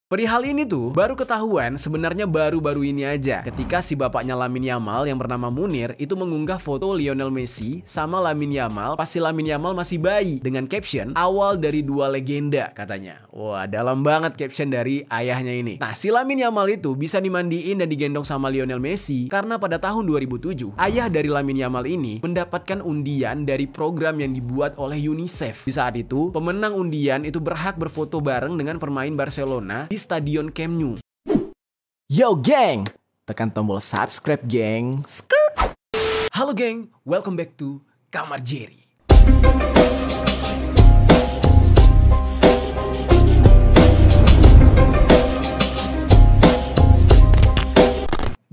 Perihal ini tuh baru ketahuan sebenarnya baru-baru ini aja ketika si bapaknya Lamine Yamal yang bernama Munir itu mengunggah foto Lionel Messi sama Lamine Yamal pas si Lamine Yamal masih bayi dengan caption awal dari dua legenda katanya. Wah, dalam banget caption dari ayahnya ini. Nah, si Lamine Yamal itu bisa dimandiin dan digendong sama Lionel Messi karena pada tahun 2007 ayah dari Lamine Yamal ini mendapatkan undian dari program yang dibuat oleh UNICEF. Di saat itu pemenang undian itu berhak berfoto bareng dengan pemain Barcelona di Stadion Camp Nou. Yo geng, tekan tombol subscribe geng. Halo geng, welcome back to Kamar Jerry.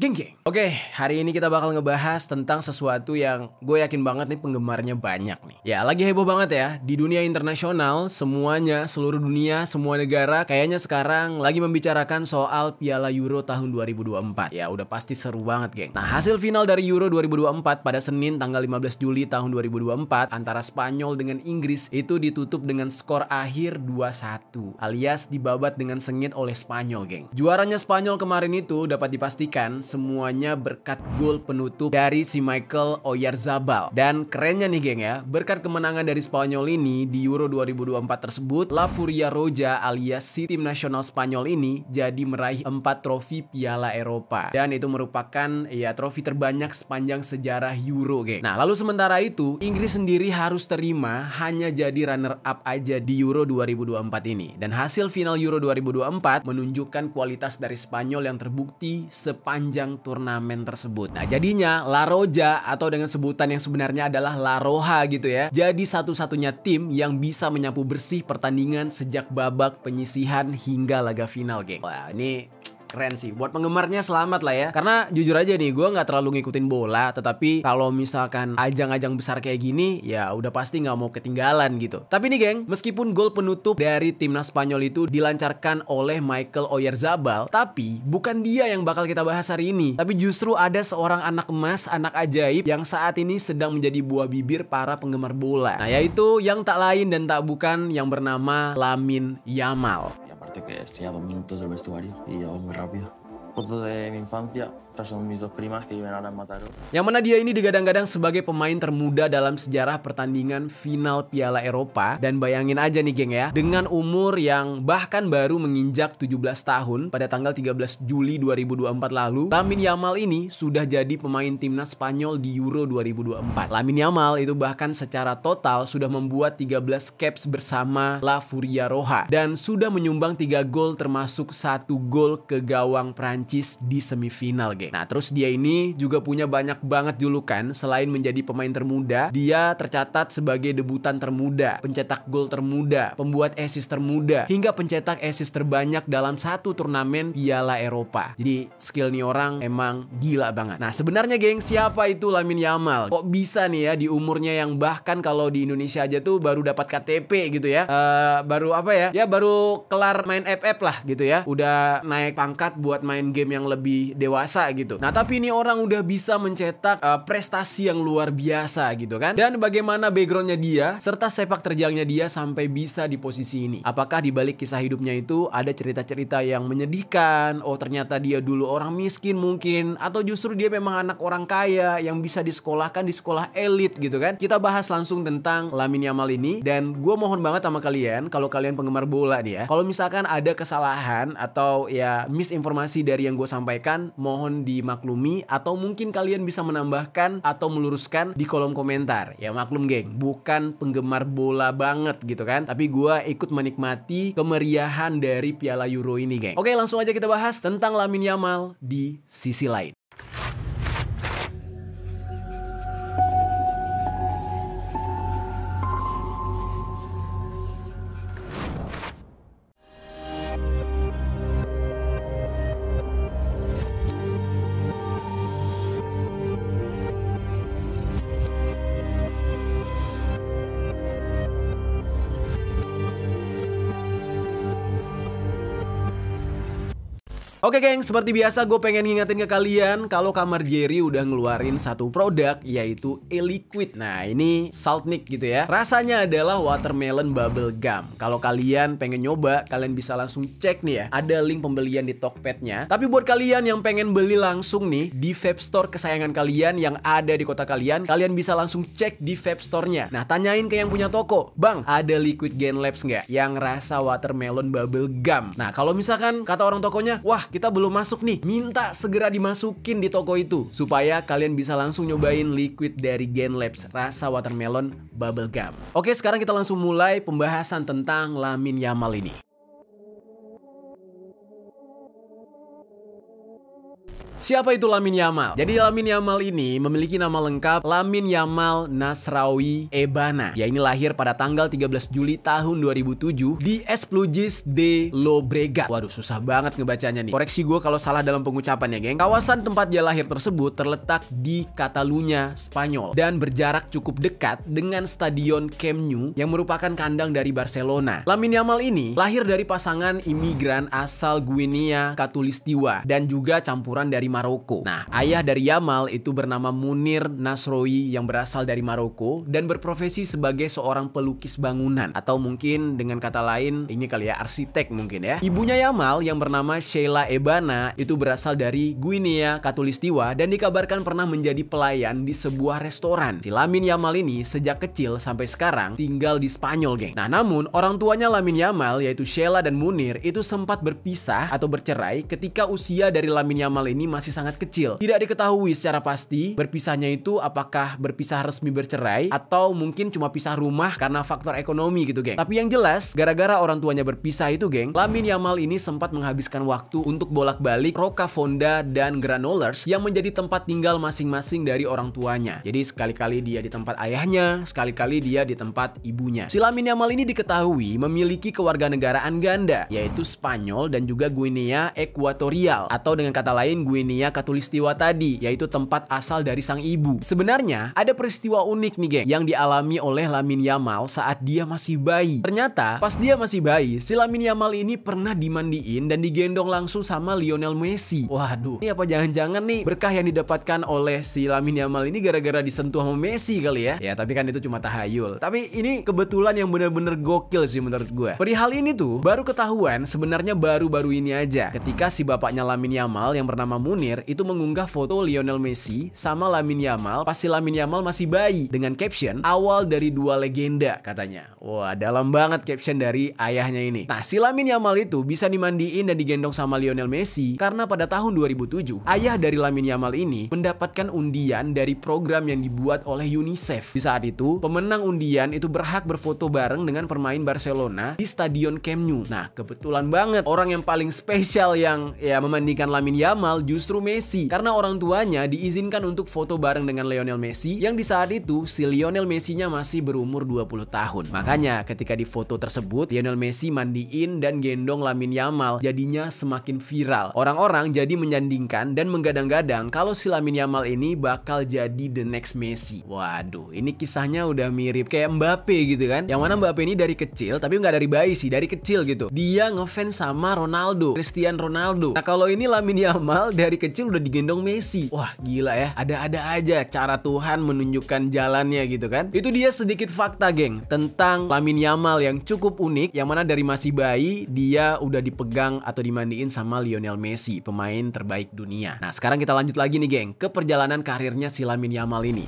Geng. Oke, hari ini kita bakal ngebahas tentang sesuatu yang gue yakin banget nih penggemarnya banyak nih. Ya, lagi heboh banget ya. Di dunia internasional, semuanya, seluruh dunia, semua negara kayaknya sekarang lagi membicarakan soal Piala Euro tahun 2024. Ya, udah pasti seru banget, geng. Nah, hasil final dari Euro 2024 pada Senin tanggal 15 Juli tahun 2024 antara Spanyol dengan Inggris itu ditutup dengan skor akhir 2-1, alias dibabat dengan sengit oleh Spanyol, geng. Juaranya Spanyol kemarin itu dapat dipastikan semuanya berkat gol penutup dari si Michael Oyarzabal. Dan kerennya nih geng ya, berkat kemenangan dari Spanyol ini di Euro 2024 tersebut, La Furia Roja alias si tim nasional Spanyol ini jadi meraih 4 trofi Piala Eropa. Dan itu merupakan ya trofi terbanyak sepanjang sejarah Euro, geng. Nah, lalu sementara itu Inggris sendiri harus terima hanya jadi runner up aja di Euro 2024 ini. Dan hasil final Euro 2024 menunjukkan kualitas dari Spanyol yang terbukti sepanjang turnamen tersebut. Nah, jadinya La Roja atau dengan sebutan yang sebenarnya adalah La Roja gitu ya, jadi satu-satunya tim yang bisa menyapu bersih pertandingan sejak babak penyisihan hingga laga final, geng. Wah, ini keren sih. Buat penggemarnya selamat lah ya. Karena jujur aja nih, gue nggak terlalu ngikutin bola. Tetapi kalau misalkan ajang-ajang besar kayak gini, ya udah pasti nggak mau ketinggalan gitu. Tapi nih geng, meskipun gol penutup dari timnas Spanyol itu dilancarkan oleh Michael Oyarzabal, tapi bukan dia yang bakal kita bahas hari ini. Tapi justru ada seorang anak emas, anak ajaib yang saat ini sedang menjadi buah bibir para penggemar bola. Nah, yaitu yang tak lain dan tak bukan yang bernama Lamine Yamal. Que estoy a 2 minutos del vestuario y ya muy rápido. Fotos de mi infancia. Estas son mis 2 primas que viven ahora en Mataró. Yang mana dia ini digadang-gadang sebagai pemain termuda dalam sejarah pertandingan final Piala Eropa. Dan bayangin aja nih geng ya, dengan umur yang bahkan baru menginjak 17 tahun pada tanggal 13 Juli 2024 lalu, Lamine Yamal ini sudah jadi pemain timnas Spanyol di Euro 2024. Lamine Yamal itu bahkan secara total sudah membuat 13 caps bersama La Furia Roja dan sudah menyumbang 3 gol termasuk 1 gol ke gawang Prancis di semifinal, geng. Nah, terus dia ini juga punya banyak banget julukan. Selain menjadi pemain termuda, dia tercatat sebagai debutan termuda, pencetak gol termuda, pembuat assist termuda, hingga pencetak assist terbanyak dalam satu turnamen Piala Eropa. Jadi skill nih orang emang gila banget. Nah, sebenarnya geng, siapa itu Lamine Yamal? Kok bisa nih ya di umurnya yang bahkan kalau di Indonesia aja tuh baru dapat KTP gitu ya, baru apa ya, ya baru kelar main FF lah gitu ya, udah naik pangkat buat main game yang lebih dewasa gitu. Nah, tapi ini orang udah bisa mencetak prestasi yang luar biasa gitu kan. Dan bagaimana backgroundnya dia serta sepak terjangnya dia sampai bisa di posisi ini. Apakah di balik kisah hidupnya itu ada cerita-cerita yang menyedihkan? Oh, ternyata dia dulu orang miskin mungkin, atau justru dia memang anak orang kaya yang bisa disekolahkan di sekolah elit gitu kan. Kita bahas langsung tentang Lamine Yamal ini. Dan gue mohon banget sama kalian, kalau kalian penggemar bola nih ya, kalau misalkan ada kesalahan atau ya misinformasi dari yang gue sampaikan, mohon dimaklumi, atau mungkin kalian bisa menambahkan atau meluruskan di kolom komentar. Ya maklum geng, bukan penggemar bola banget gitu kan, tapi gua ikut menikmati kemeriahan dari Piala Euro ini, geng. Oke, langsung aja kita bahas tentang Lamine Yamal di sisi lain. Oke geng, seperti biasa gue pengen ngingetin ke kalian kalau Kamar Jerry udah ngeluarin satu produk yaitu e-liquid. Nah ini Saltnik gitu ya. Rasanya adalah watermelon bubble gum. Kalau kalian pengen nyoba, kalian bisa langsung cek nih ya. Ada link pembelian di Tokped-nya. Tapi buat kalian yang pengen beli langsung nih di vape store kesayangan kalian yang ada di kota kalian bisa langsung cek di vape store-nya. Nah tanyain ke yang punya toko, "Bang, ada liquid Genlabs nggak yang rasa watermelon bubble gum?" Nah kalau misalkan kata orang tokonya, "Wah, kita belum masuk nih," minta segera dimasukin di toko itu supaya kalian bisa langsung nyobain liquid dari Genlabs rasa watermelon bubble gum. Oke, sekarang kita langsung mulai pembahasan tentang Lamine Yamal ini. Siapa itu Lamine Yamal? Jadi Lamine Yamal ini memiliki nama lengkap Lamine Yamal Nasraoui Ebana. Ya ini lahir pada tanggal 13 Juli tahun 2007 di Esplugues de Llobregat. Waduh susah banget ngebacanya nih. Koreksi gue kalau salah dalam pengucapan ya geng. Kawasan tempat dia lahir tersebut terletak di Catalunya, Spanyol dan berjarak cukup dekat dengan Stadion Camp Nou yang merupakan kandang dari Barcelona. Lamine Yamal ini lahir dari pasangan imigran asal Guinea Khatulistiwa dan juga campuran dari Maroko. Nah, ayah dari Yamal itu bernama Munir Nasraoui yang berasal dari Maroko dan berprofesi sebagai seorang pelukis bangunan atau mungkin dengan kata lain ini kali ya arsitek mungkin ya. Ibunya Yamal yang bernama Sheila Ebana itu berasal dari Guinea Khatulistiwa dan dikabarkan pernah menjadi pelayan di sebuah restoran. Si Lamine Yamal ini sejak kecil sampai sekarang tinggal di Spanyol, geng. Nah, namun orang tuanya Lamine Yamal yaitu Sheila dan Munir itu sempat berpisah atau bercerai ketika usia dari Lamine Yamal ini masih sangat kecil. Tidak diketahui secara pasti berpisahnya itu apakah berpisah resmi bercerai atau mungkin cuma pisah rumah karena faktor ekonomi gitu, geng. Tapi yang jelas gara-gara orang tuanya berpisah itu, geng, Lamine Yamal ini sempat menghabiskan waktu untuk bolak-balik Rocafonda dan Granollers yang menjadi tempat tinggal masing-masing dari orang tuanya. Jadi sekali-kali dia di tempat ayahnya, sekali-kali dia di tempat ibunya. Si Lamine Yamal ini diketahui memiliki kewarganegaraan ganda yaitu Spanyol dan juga Guinea Ekuatorial atau dengan kata lain Guinea Khatulistiwa tadi, yaitu tempat asal dari sang ibu. Sebenarnya ada peristiwa unik nih, geng, yang dialami oleh Lamine Yamal saat dia masih bayi. Ternyata pas dia masih bayi, si Lamine Yamal ini pernah dimandiin dan digendong langsung sama Lionel Messi. Waduh, ini apa jangan-jangan nih berkah yang didapatkan oleh si Lamine Yamal ini gara-gara disentuh sama Messi kali ya? Ya tapi kan itu cuma tahayul. Tapi ini kebetulan yang bener-bener gokil sih menurut gue. Perihal ini tuh baru ketahuan sebenarnya baru-baru ini aja ketika si bapaknya Lamine Yamal yang bernama Munir itu mengunggah foto Lionel Messi sama Lamine Yamal pas si Lamine Yamal masih bayi dengan caption "awal dari dua legenda" katanya. Wah, dalam banget caption dari ayahnya ini. Nah, si Lamine Yamal itu bisa dimandiin dan digendong sama Lionel Messi karena pada tahun 2007 ayah dari Lamine Yamal ini mendapatkan undian dari program yang dibuat oleh UNICEF. Di saat itu, pemenang undian itu berhak berfoto bareng dengan pemain Barcelona di Stadion Camp Nou. Nah, kebetulan banget orang yang paling spesial yang ya memandikan Lamine Yamal justru Messi karena orang tuanya diizinkan untuk foto bareng dengan Lionel Messi yang di saat itu si Lionel Messi-nya masih berumur 20 tahun. Makanya ketika di foto tersebut Lionel Messi mandiin dan gendong Lamine Yamal jadinya semakin viral. Orang-orang jadi menyandingkan dan menggadang-gadang kalau si Lamine Yamal ini bakal jadi the next Messi. Waduh, ini kisahnya udah mirip kayak Mbappe gitu kan. Yang mana Mbappe ini dari kecil, tapi nggak dari bayi sih, dari kecil gitu. Dia ngefans sama Ronaldo, Cristiano Ronaldo. Nah kalau ini Lamine Yamal dari kecil udah digendong Messi. Wah gila ya, ada-ada aja cara Tuhan menunjukkan jalannya gitu kan. Itu dia sedikit fakta, geng, tentang Lamine Yamal yang cukup unik, yang mana dari masih bayi dia udah dipegang atau dimandiin sama Lionel Messi, pemain terbaik dunia. Nah sekarang kita lanjut lagi nih, geng, ke perjalanan karirnya si Lamine Yamal ini.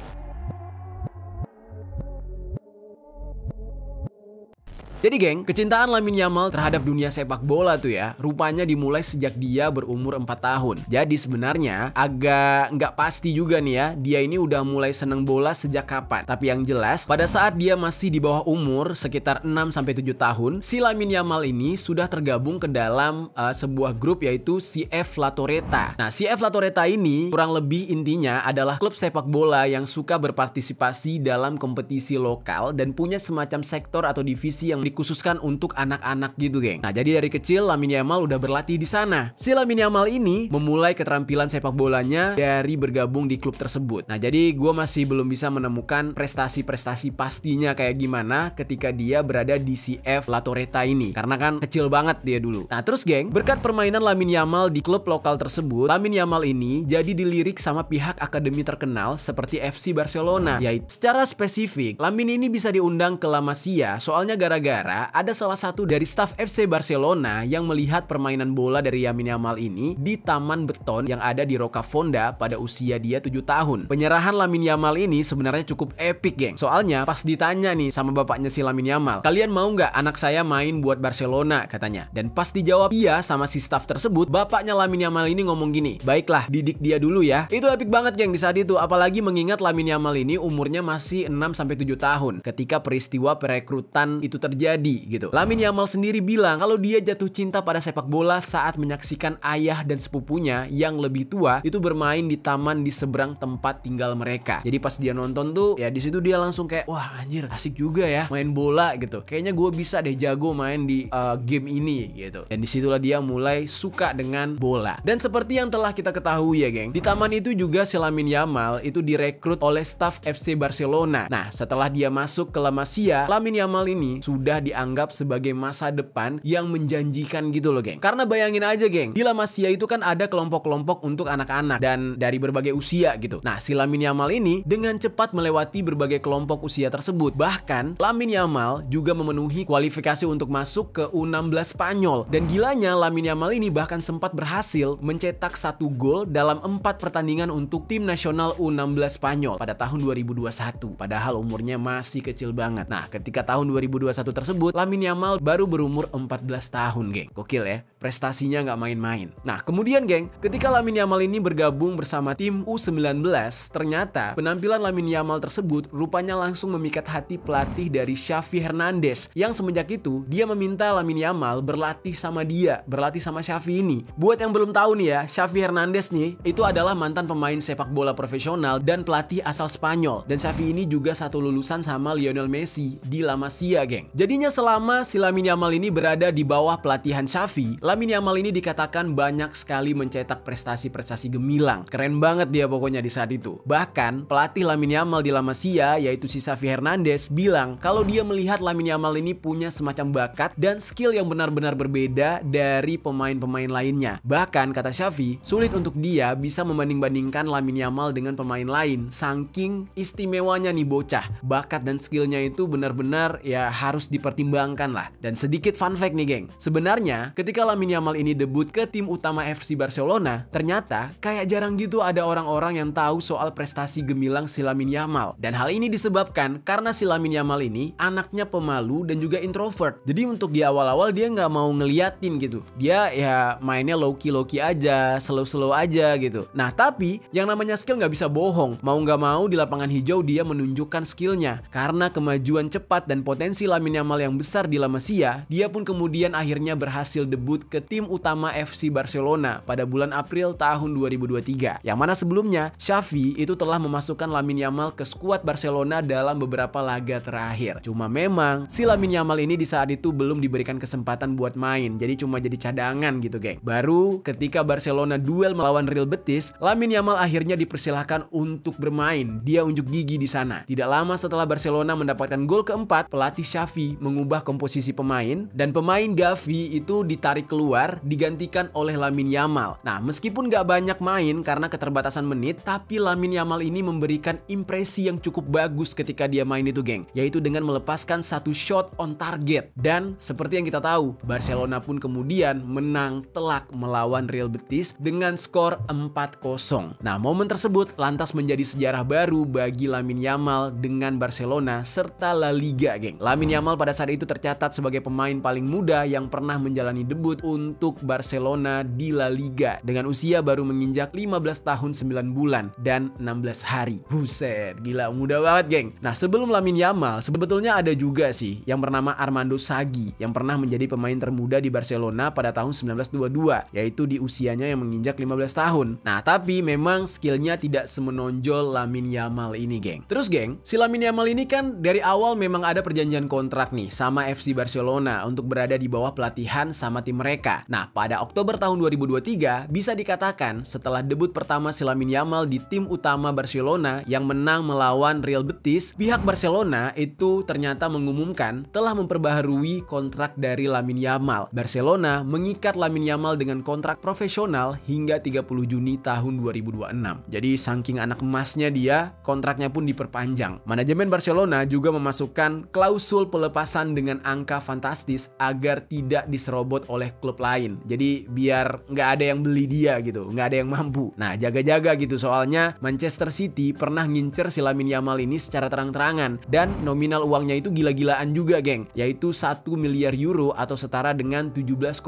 Jadi geng, kecintaan Lamine Yamal terhadap dunia sepak bola tuh ya, rupanya dimulai sejak dia berumur 4 tahun. Jadi sebenarnya agak nggak pasti juga nih ya, dia ini udah mulai seneng bola sejak kapan. Tapi yang jelas, pada saat dia masih di bawah umur sekitar 6-7 tahun, si Lamine Yamal ini sudah tergabung ke dalam sebuah grup yaitu CF La Toreta. Nah, CF La Toreta ini kurang lebih intinya adalah klub sepak bola yang suka berpartisipasi dalam kompetisi lokal dan punya semacam sektor atau divisi yang dikhususkan untuk anak-anak gitu, geng. Nah, jadi dari kecil Lamine Yamal udah berlatih di sana. Si Lamine Yamal ini memulai keterampilan sepak bolanya dari bergabung di klub tersebut. Nah, jadi gue masih belum bisa menemukan prestasi-prestasi pastinya kayak gimana ketika dia berada di CF La Torreta ini, karena kan kecil banget dia dulu. Nah, terus geng, berkat permainan Lamine Yamal di klub lokal tersebut, Lamine Yamal ini jadi dilirik sama pihak akademi terkenal seperti FC Barcelona. Yaitu secara spesifik, Lamine ini bisa diundang ke La Masia soalnya gara-gara ada salah satu dari staf FC Barcelona yang melihat permainan bola dari Lamine Yamal ini di taman beton yang ada di Rocafonda pada usia dia 7 tahun. Penyerahan Lamine Yamal ini sebenarnya cukup epic, geng. Soalnya pas ditanya nih sama bapaknya si Lamine Yamal, "Kalian mau nggak anak saya main buat Barcelona?" katanya. Dan pas dijawab iya sama si staf tersebut, bapaknya Lamine Yamal ini ngomong gini, "Baiklah, didik dia dulu ya." Itu epic banget, geng, di saat itu. Apalagi mengingat Lamine Yamal ini umurnya masih 6-7 tahun ketika peristiwa perekrutan itu terjadi gitu. Lamine Yamal sendiri bilang kalau dia jatuh cinta pada sepak bola saat menyaksikan ayah dan sepupunya yang lebih tua itu bermain di taman di seberang tempat tinggal mereka. Jadi pas dia nonton tuh ya di situ dia langsung kayak, wah anjir asik juga ya main bola gitu. Kayaknya gue bisa deh jago main di game ini gitu. Dan disitulah dia mulai suka dengan bola. Dan seperti yang telah kita ketahui ya, geng, di taman itu juga si Lamine Yamal itu direkrut oleh staf FC Barcelona. Nah, setelah dia masuk ke La Masia, Lamine Yamal ini sudah dianggap sebagai masa depan yang menjanjikan gitu loh, geng. Karena bayangin aja, geng, di La Masia itu kan ada kelompok-kelompok untuk anak-anak dan dari berbagai usia gitu. Nah, si Lamine Yamal ini dengan cepat melewati berbagai kelompok usia tersebut. Bahkan Lamine Yamal juga memenuhi kualifikasi untuk masuk ke U16 Spanyol. Dan gilanya Lamine Yamal ini bahkan sempat berhasil mencetak 1 gol dalam 4 pertandingan untuk tim nasional U16 Spanyol pada tahun 2021. Padahal umurnya masih kecil banget. Nah, ketika tahun 2021 tersebut, Lamine Yamal baru berumur 14 tahun, geng. Gokil ya, prestasinya nggak main-main. Nah, kemudian, geng, ketika Lamine Yamal ini bergabung bersama tim U19, ternyata penampilan Lamine Yamal tersebut rupanya langsung memikat hati pelatih dari Xavi Hernandez, yang semenjak itu dia meminta Lamine Yamal berlatih sama dia, berlatih sama Xavi ini. Buat yang belum tahu nih ya, Xavi Hernandez nih itu adalah mantan pemain sepak bola profesional dan pelatih asal Spanyol. Dan Xavi ini juga satu lulusan sama Lionel Messi di La Masia, geng. Jadinya selama si Lamine Yamal ini berada di bawah pelatihan Xavi, Lamine Yamal ini dikatakan banyak sekali mencetak prestasi-prestasi gemilang. Keren banget dia pokoknya di saat itu. Bahkan pelatih Lamine Yamal di La Masia, yaitu si Xavi Hernandez, bilang kalau dia melihat Lamine Yamal ini punya semacam bakat dan skill yang benar-benar berbeda dari pemain-pemain lainnya. Bahkan kata Xavi, sulit untuk dia bisa membanding-bandingkan Lamine Yamal dengan pemain lain, saking istimewanya nih bocah. Bakat dan skillnya itu benar-benar ya harus dipertimbangkan lah. Dan sedikit fun fact nih, geng, sebenarnya ketika Lamine Yamal ini debut ke tim utama FC Barcelona, ternyata kayak jarang gitu ada orang-orang yang tahu soal prestasi gemilang si Lamine Yamal. Dan hal ini disebabkan karena si Lamine Yamal ini anaknya pemalu dan juga introvert. Jadi untuk di awal-awal dia nggak mau ngeliatin gitu. Dia ya mainnya low-key aja, slow-slow aja gitu. Nah, tapi yang namanya skill nggak bisa bohong. Mau nggak mau di lapangan hijau dia menunjukkan skillnya. Karena kemajuan cepat dan potensi Lamine Yamal yang besar di La Masia, dia pun kemudian akhirnya berhasil debut ke tim utama FC Barcelona pada bulan April tahun 2023. Yang mana sebelumnya Xavi itu telah memasukkan Lamine Yamal ke skuad Barcelona dalam beberapa laga terakhir. Cuma memang si Lamine Yamal ini di saat itu belum diberikan kesempatan buat main. Jadi cuma jadi cadangan gitu, geng. Baru ketika Barcelona duel melawan Real Betis, Lamine Yamal akhirnya dipersilahkan untuk bermain. Dia unjuk gigi di sana. Tidak lama setelah Barcelona mendapatkan gol keempat, pelatih Xavi mengubah komposisi pemain dan pemain Gavi itu ditarik keluar digantikan oleh Lamine Yamal. Nah, meskipun gak banyak main karena keterbatasan menit, tapi Lamine Yamal ini memberikan impresi yang cukup bagus ketika dia main itu, geng, yaitu dengan melepaskan 1 shot on target. Dan seperti yang kita tahu, Barcelona pun kemudian menang telak melawan Real Betis dengan skor 4-0. Nah, momen tersebut lantas menjadi sejarah baru bagi Lamine Yamal dengan Barcelona serta La Liga, geng. Lamine Yamal pada saat itu tercatat sebagai pemain paling muda yang pernah menjalani debut untuk Barcelona di La Liga dengan usia baru menginjak 15 tahun 9 bulan dan 16 hari. Buset, gila muda banget geng. Nah sebelum Lamine Yamal sebetulnya ada juga sih yang bernama Armando Sagi yang pernah menjadi pemain termuda di Barcelona pada tahun 1922, yaitu di usianya yang menginjak 15 tahun. Nah tapi memang skillnya tidak semenonjol Lamine Yamal ini geng. Terus geng, si Lamine Yamal ini kan dari awal memang ada perjanjian kontrak nih sama FC Barcelona untuk berada di bawah pelatihan sama tim mereka. Nah pada Oktober tahun 2023 bisa dikatakan setelah debut pertama si Lamine Yamal di tim utama Barcelona yang menang melawan Real Betis, pihak Barcelona itu ternyata mengumumkan telah memperbaharui kontrak dari Lamine Yamal. Barcelona mengikat Lamine Yamal dengan kontrak profesional hingga 30 Juni tahun 2026. Jadi saking anak emasnya dia, kontraknya pun diperpanjang. Manajemen Barcelona juga memasukkan klausul pelepasan dengan angka fantastis agar tidak diserobot oleh klub lain. Jadi biar nggak ada yang beli dia gitu, nggak ada yang mampu. Nah jaga-jaga gitu soalnya Manchester City pernah ngincer si Lamine Yamal ini secara terang-terangan dan nominal uangnya itu gila-gilaan juga geng, yaitu 1 miliar euro atau setara dengan 17,5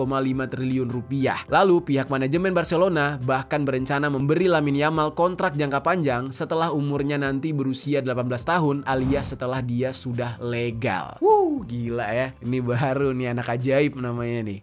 triliun rupiah. Lalu pihak manajemen Barcelona bahkan berencana memberi Lamine Yamal kontrak jangka panjang setelah umurnya nanti berusia 18 tahun alias setelah dia sudah legal. Gila ya, ini baru nih anak ajaib namanya nih.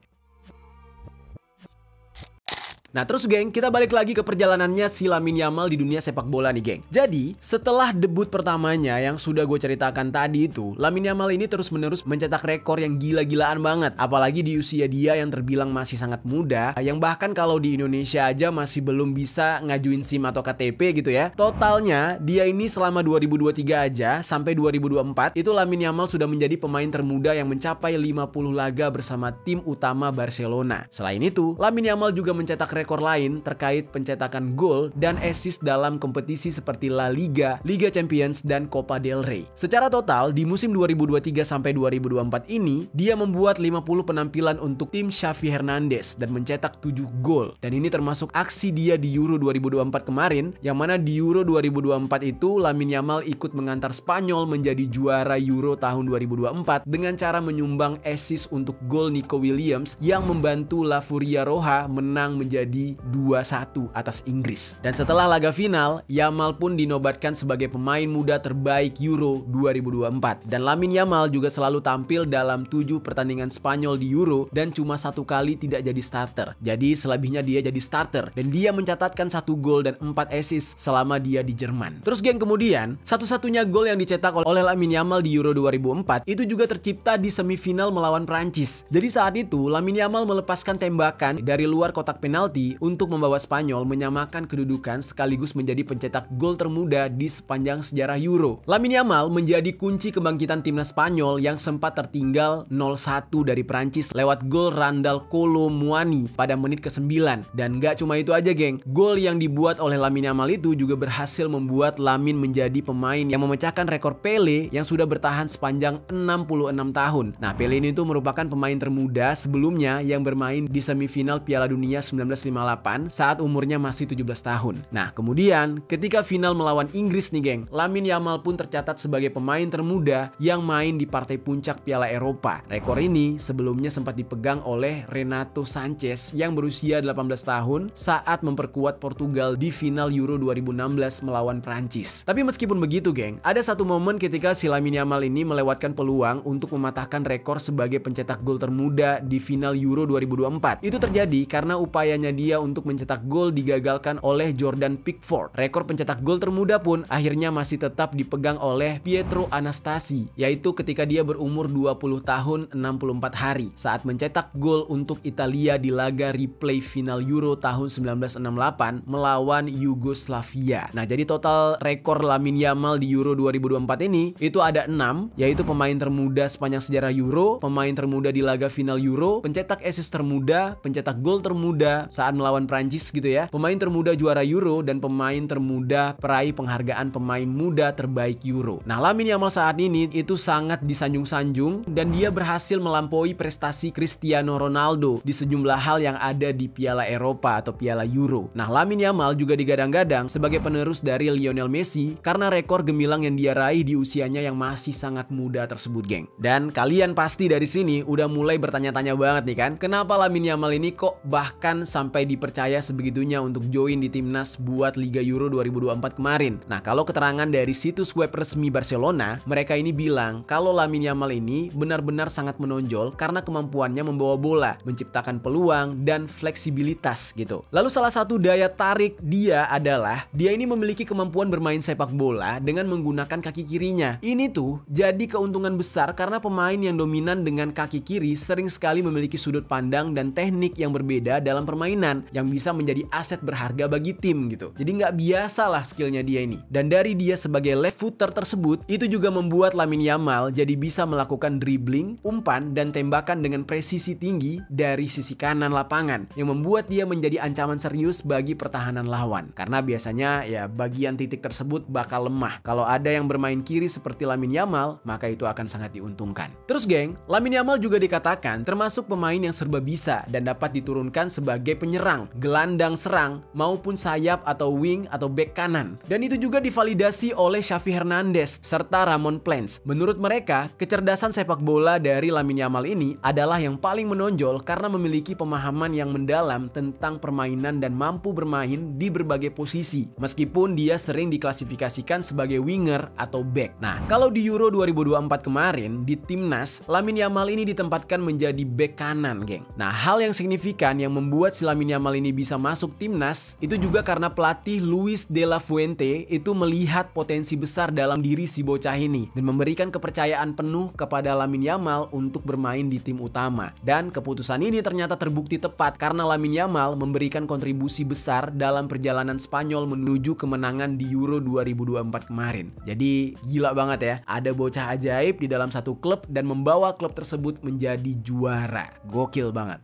Nah terus geng, kita balik lagi ke perjalanannya si Lamine Yamal di dunia sepak bola nih geng. Jadi setelah debut pertamanya yang sudah gue ceritakan tadi itu, Lamine Yamal ini terus-menerus mencetak rekor yang gila-gilaan banget. Apalagi di usia dia yang terbilang masih sangat muda, yang bahkan kalau di Indonesia aja masih belum bisa ngajuin SIM atau KTP gitu ya. Totalnya dia ini selama 2023 aja sampai 2024 itu Lamine Yamal sudah menjadi pemain termuda yang mencapai 50 laga bersama tim utama Barcelona. Selain itu, Lamine Yamal juga mencetak rekor lain terkait pencetakan gol dan assist dalam kompetisi seperti La Liga, Liga Champions, dan Copa del Rey. Secara total di musim 2023 sampai 2024 ini dia membuat 50 penampilan untuk tim Xavi Hernandez dan mencetak 7 gol. Dan ini termasuk aksi dia di Euro 2024 kemarin, yang mana di Euro 2024 itu Lamine Yamal ikut mengantar Spanyol menjadi juara Euro tahun 2024 dengan cara menyumbang assist untuk gol Nico Williams yang membantu La Furia Roja menang menjadi 2-1 atas Inggris. Dan setelah laga final, Yamal pun dinobatkan sebagai pemain muda terbaik Euro 2024. Dan Lamine Yamal juga selalu tampil dalam 7 pertandingan Spanyol di Euro dan cuma 1 kali tidak jadi starter. Jadi selebihnya dia jadi starter dan dia mencatatkan 1 gol dan 4 assist selama dia di Jerman. Terus geng, kemudian satu-satunya gol yang dicetak oleh Lamine Yamal di Euro 2004 itu juga tercipta di semifinal melawan Prancis. Jadi saat itu Lamine Yamal melepaskan tembakan dari luar kotak penalti untuk membawa Spanyol menyamakan kedudukan sekaligus menjadi pencetak gol termuda di sepanjang sejarah Euro. Lamine Yamal menjadi kunci kebangkitan timnas Spanyol yang sempat tertinggal 0-1 dari Prancis lewat gol Randal Kolo Muani pada menit ke-9. Dan gak cuma itu aja geng, gol yang dibuat oleh Lamine Yamal itu juga berhasil membuat Lamine menjadi pemain yang memecahkan rekor Pele yang sudah bertahan sepanjang 66 tahun. Nah Pele ini tuh merupakan pemain termuda sebelumnya yang bermain di semifinal Piala Dunia 1958 saat umurnya masih 17 tahun. Nah kemudian ketika final melawan Inggris nih geng, Lamine Yamal pun tercatat sebagai pemain termuda yang main di partai puncak Piala Eropa. Rekor ini sebelumnya sempat dipegang oleh Renato Sanches yang berusia 18 tahun saat memperkuat Portugal di final Euro 2016 melawan Prancis. Tapi meskipun begitu geng, ada satu momen ketika si Lamine Yamal ini melewatkan peluang untuk mematahkan rekor sebagai pencetak gol termuda di final Euro 2024. Itu terjadi karena upayanya dia untuk mencetak gol digagalkan oleh Jordan Pickford. Rekor pencetak gol termuda pun akhirnya masih tetap dipegang oleh Pietro Anastasi, yaitu ketika dia berumur 20 tahun 64 hari saat mencetak gol untuk Italia di laga replay final Euro tahun 1968 melawan Yugoslavia. Nah, jadi total rekor Lamine Yamal di Euro 2024 ini itu ada 6, yaitu pemain termuda sepanjang sejarah Euro, pemain termuda di laga final Euro, pencetak assist termuda, pencetak gol termuda saat saat melawan Prancis gitu ya. Pemain termuda juara Euro dan pemain termuda peraih penghargaan pemain muda terbaik Euro. Nah, Lamine Yamal saat ini itu sangat disanjung-sanjung dan dia berhasil melampaui prestasi Cristiano Ronaldo di sejumlah hal yang ada di Piala Eropa atau Piala Euro. Nah, Lamine Yamal juga digadang-gadang sebagai penerus dari Lionel Messi karena rekor gemilang yang dia raih di usianya yang masih sangat muda tersebut, geng. Dan kalian pasti dari sini udah mulai bertanya-tanya banget nih kan, kenapa Lamine Yamal ini kok bahkan sampai dipercaya sebegitunya untuk join di timnas buat Liga Euro 2024 kemarin. Nah, kalau keterangan dari situs web resmi Barcelona, mereka ini bilang kalau Lamine Yamal ini benar-benar sangat menonjol karena kemampuannya membawa bola, menciptakan peluang, dan fleksibilitas gitu. Lalu salah satu daya tarik dia adalah dia ini memiliki kemampuan bermain sepak bola dengan menggunakan kaki kirinya. Ini tuh jadi keuntungan besar karena pemain yang dominan dengan kaki kiri sering sekali memiliki sudut pandang dan teknik yang berbeda dalam permainan yang bisa menjadi aset berharga bagi tim gitu. Jadi nggak biasa lah skillnya dia ini. Dan dari dia sebagai left footer tersebut, itu juga membuat Lamine Yamal jadi bisa melakukan dribbling, umpan, dan tembakan dengan presisi tinggi dari sisi kanan lapangan yang membuat dia menjadi ancaman serius bagi pertahanan lawan. Karena biasanya ya bagian titik tersebut bakal lemah. Kalau ada yang bermain kiri seperti Lamine Yamal, maka itu akan sangat diuntungkan. Terus geng, Lamine Yamal juga dikatakan termasuk pemain yang serba bisa dan dapat diturunkan sebagai penyerang, gelandang serang, maupun sayap atau wing atau back kanan. Dan itu juga divalidasi oleh Xavi Hernandez serta Ramon Plans. Menurut mereka, kecerdasan sepak bola dari Lamine Yamal ini adalah yang paling menonjol karena memiliki pemahaman yang mendalam tentang permainan dan mampu bermain di berbagai posisi, meskipun dia sering diklasifikasikan sebagai winger atau back. Nah, kalau di Euro 2024 kemarin di timnas, Lamine Yamal ini ditempatkan menjadi back kanan, geng. Nah, hal yang signifikan yang membuat si Lamine Yamal ini bisa masuk timnas itu juga karena pelatih Luis de la Fuente itu melihat potensi besar dalam diri si bocah ini dan memberikan kepercayaan penuh kepada Lamine Yamal untuk bermain di tim utama. Dan keputusan ini ternyata terbukti tepat karena Lamine Yamal memberikan kontribusi besar dalam perjalanan Spanyol menuju kemenangan di Euro 2024 kemarin. Jadi gila banget ya, ada bocah ajaib di dalam satu klub dan membawa klub tersebut menjadi juara. Gokil banget.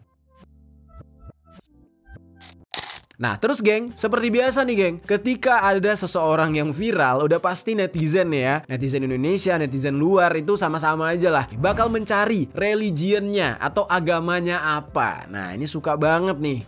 Nah, terus geng, seperti biasa nih geng, ketika ada seseorang yang viral, udah pasti netizen ya, netizen Indonesia, netizen luar itu sama-sama aja lah, bakal mencari religionnya atau agamanya apa. Nah, ini suka banget nih,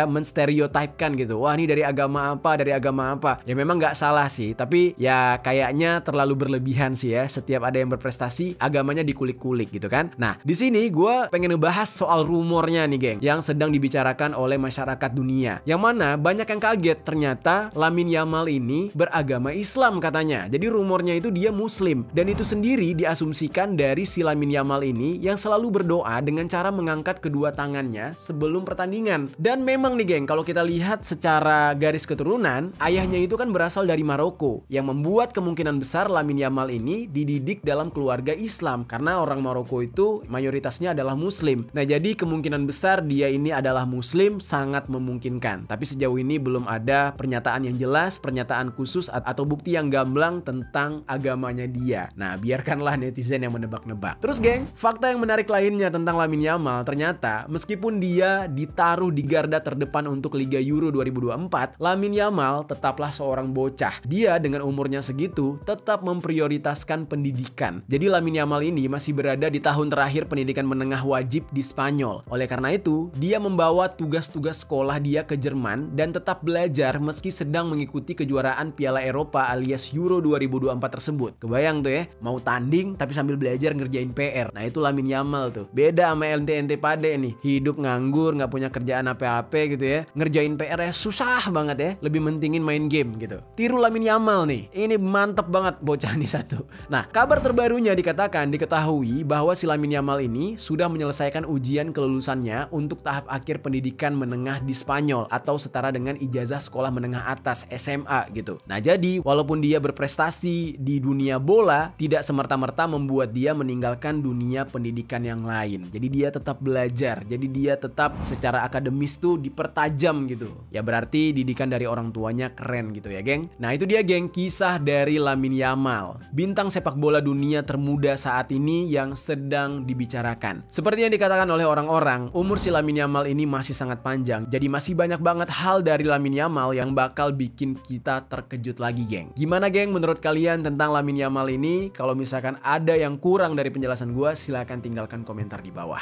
menstereotipkan gitu. Wah, ini dari agama apa, dari agama apa. Ya memang nggak salah sih, tapi ya kayaknya terlalu berlebihan sih ya. Setiap ada yang berprestasi, agamanya dikulik-kulik gitu kan. Nah, di sini gue pengen ngebahas soal rumornya nih geng, yang sedang dibicarakan oleh masyarakat dunia. Yang mana banyak yang kaget ternyata Lamine Yamal ini beragama Islam katanya. Jadi rumornya itu dia Muslim. Dan itu sendiri diasumsikan dari si Lamine Yamal ini yang selalu berdoa dengan cara mengangkat kedua tangannya sebelum pertandingan. Dan memang nih geng, kalau kita lihat secara garis keturunan, ayahnya itu kan berasal dari Maroko, yang membuat kemungkinan besar Lamine Yamal ini dididik dalam keluarga Islam karena orang Maroko itu mayoritasnya adalah Muslim. Nah, jadi kemungkinan besar dia ini adalah Muslim sangat memungkinkan. Tapi sejauh ini belum ada pernyataan yang jelas, pernyataan khusus atau bukti yang gamblang tentang agamanya dia. Nah, biarkanlah netizen yang menebak-nebak. Terus geng, fakta yang menarik lainnya tentang Lamine Yamal, ternyata meskipun dia ditaruh di garda terdepan untuk Liga Euro 2024, Lamine Yamal tetaplah seorang bocah. Dia dengan umurnya segitu tetap memprioritaskan pendidikan. Jadi Lamine Yamal ini masih berada di tahun terakhir pendidikan menengah wajib di Spanyol. Oleh karena itu, dia membawa tugas-tugas sekolah dia ke Jerman dan tetap belajar meski sedang mengikuti kejuaraan Piala Eropa alias Euro 2024 tersebut. Kebayang tuh ya, mau tanding tapi sambil belajar ngerjain PR. Nah, itu Lamine Yamal tuh. Beda sama ente-ente pade nih, hidup nganggur, nggak punya kerjaan apa-apa gitu ya. Ngerjain PR ya susah banget ya, lebih mentingin main game gitu. Tiru Lamine Yamal nih, ini mantep banget bocah nih satu. Nah, kabar terbarunya diketahui bahwa si Lamine Yamal ini sudah menyelesaikan ujian kelulusannya untuk tahap akhir pendidikan menengah di Spanyol atau setara dengan ijazah sekolah menengah atas SMA gitu. Nah jadi walaupun dia berprestasi di dunia bola, tidak semerta-merta membuat dia meninggalkan dunia pendidikan yang lain. Jadi dia tetap belajar, jadi dia tetap secara akademis tuh dipertajam gitu. Ya berarti didikan dari orang tuanya keren gitu ya geng. Nah itu dia geng, kisah dari Lamine Yamal, bintang sepak bola dunia termuda saat ini yang sedang dibicarakan. Seperti yang dikatakan oleh orang-orang, umur si Lamine Yamal ini masih sangat panjang. Jadi masih banyak banget hal dari Lamine Yamal yang bakal bikin kita terkejut lagi geng. Gimana geng menurut kalian tentang Lamine Yamal ini? Kalau misalkan ada yang kurang dari penjelasan gue, silahkan tinggalkan komentar di bawah.